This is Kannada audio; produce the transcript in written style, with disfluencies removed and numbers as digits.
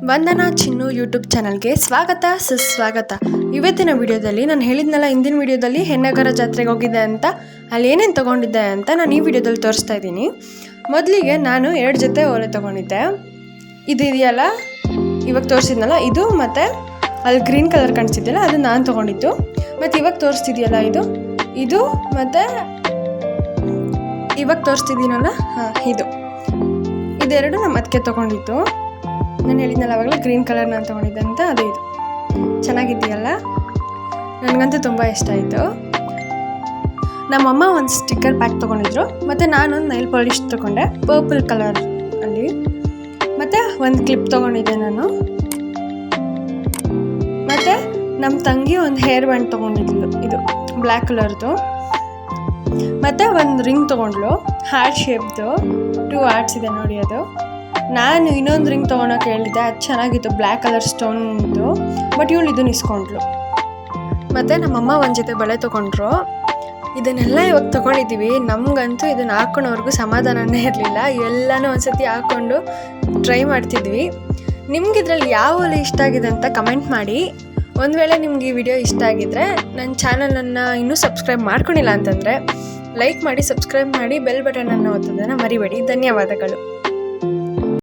ವಂದನಾ ಚಿನ್ನು ಯೂಟ್ಯೂಬ್ ಚಾನಲ್ಗೆ ಸ್ವಾಗತ ಸುಸ್ವಾಗತ. ಇವತ್ತಿನ ವಿಡಿಯೋದಲ್ಲಿ ನಾನು ಹೇಳಿದ್ನಲ್ಲ, ಹಿಂದಿನ ವಿಡಿಯೋದಲ್ಲಿ ಹೆನ್ನಗರ ಜಾತ್ರೆಗೆ ಹೋಗಿದ್ದೆ ಅಂತ, ಅಲ್ಲಿ ಏನೇನು ತೊಗೊಂಡಿದ್ದೆ ಅಂತ ನಾನು ಈ ವಿಡಿಯೋದಲ್ಲಿ ತೋರಿಸ್ತಾ ಇದ್ದೀನಿ. ಮೊದಲಿಗೆ ನಾನು 2 ಜೊತೆ ಓಲೆ ತೊಗೊಂಡಿದ್ದೆ. ಇದು ಇದೆಯಲ್ಲ, ಇವಾಗ ತೋರಿಸಿದ್ನಲ್ಲ ಇದು, ಮತ್ತು ಅಲ್ಲಿ ಗ್ರೀನ್ ಕಲರ್ ಕಾಣಿಸ್ತಿದೆಯಲ್ಲ ಅದು ನಾನು ತೊಗೊಂಡಿದ್ದು. ಮತ್ತು ಇವಾಗ ತೋರಿಸ್ತಿದೆಯಲ್ಲ ಇದು ಮತ್ತು ಇವಾಗ ತೋರಿಸ್ತಿದ್ದೀನಲ್ಲ ಇದೆರಡು ನಮ್ಮ ಅದಕ್ಕೆ ತೊಗೊಂಡಿದ್ದು. ನಾನು ಹೇಳಿದ್ನಲ್ಲ ಅವಾಗಲೇ ಗ್ರೀನ್ ಕಲರ್ ನಾನು ತೊಗೊಂಡಿದ್ದೆ ಅಂತ, ಅದು ಇದು ಚೆನ್ನಾಗಿದೆಯಲ್ಲ, ನನಗಂತೂ ತುಂಬ ಇಷ್ಟ ಆಯಿತು. ನಮ್ಮಮ್ಮ ಒಂದು ಸ್ಟಿಕ್ಕರ್ ಪ್ಯಾಕ್ ತೊಗೊಂಡಿದ್ರು, ಮತ್ತು ನಾನೊಂದು ನೈಲ್ ಪಾಲಿಶ್ ತೊಗೊಂಡೆ ಪರ್ಪಲ್ ಕಲರ್ ಅಲ್ಲಿ, ಮತ್ತು ಒಂದು ಕ್ಲಿಪ್ ತೊಗೊಂಡಿದ್ದೆ ನಾನು. ಮತ್ತು ನಮ್ಮ ತಂಗಿ ಒಂದು ಹೇರ್ ಬ್ಯಾಂಡ್ ತೊಗೊಂಡಿದ್ಲು, ಇದು ಬ್ಲ್ಯಾಕ್ ಕಲರ್ದು. ಮತ್ತು ಒಂದು ರಿಂಗ್ ತೊಗೊಂಡ್ಲು, ಹಾರ್ಟ್ ಶೇಪ್ದು, 2 ಹಾರ್ಟ್ಸ್ ಇದೆ ನೋಡಿ ಅದು. ನಾನು ಇನ್ನೊಂದು ರಿಂಗ್ ತೊಗೊಳಕ್ಕೆ ಹೇಳಿದ್ದೆ, ಅದು ಚೆನ್ನಾಗಿತ್ತು, ಬ್ಲ್ಯಾಕ್ ಕಲರ್ ಸ್ಟೋನ್ದು, ಬಟ್ ಇವಳು ಇದನ್ನು ಇಸ್ಕೊಂಡ್ಳು. ಮತ್ತು ನಮ್ಮಮ್ಮ ಒಂದು ಜೊತೆ ಬಳೆ ತೊಗೊಂಡ್ರು. ಇದನ್ನೆಲ್ಲ ಇವಾಗ ತೊಗೊಂಡಿದ್ದೀವಿ. ನಮಗಂತೂ ಇದನ್ನು ಹಾಕ್ಕೊಳೋವರೆಗೂ ಸಮಾಧಾನನೇ ಇರಲಿಲ್ಲ. ಎಲ್ಲನೂ ಒಂದ್ಸತಿ ಹಾಕ್ಕೊಂಡು ಟ್ರೈ ಮಾಡ್ತಿದ್ವಿ. ನಿಮ್ಗೆ ಇದರಲ್ಲಿ ಯಾವ ಒಲೆ ಇಷ್ಟ ಆಗಿದೆ ಅಂತ ಕಮೆಂಟ್ ಮಾಡಿ. ಒಂದು ವೇಳೆ ನಿಮ್ಗೆ ಈ ವಿಡಿಯೋ ಇಷ್ಟ ಆಗಿದ್ದರೆ ನನ್ನ ಚಾನಲನ್ನು ಇನ್ನೂ ಸಬ್ಸ್ಕ್ರೈಬ್ ಮಾಡ್ಕೊಂಡಿಲ್ಲ ಅಂತಂದರೆ ಲೈಕ್ ಮಾಡಿ, ಸಬ್ಸ್ಕ್ರೈಬ್ ಮಾಡಿ, ಬೆಲ್ ಬಟನನ್ನು ಒತ್ತೋದನ್ನು ಮರಿಬೇಡಿ. ಧನ್ಯವಾದಗಳು.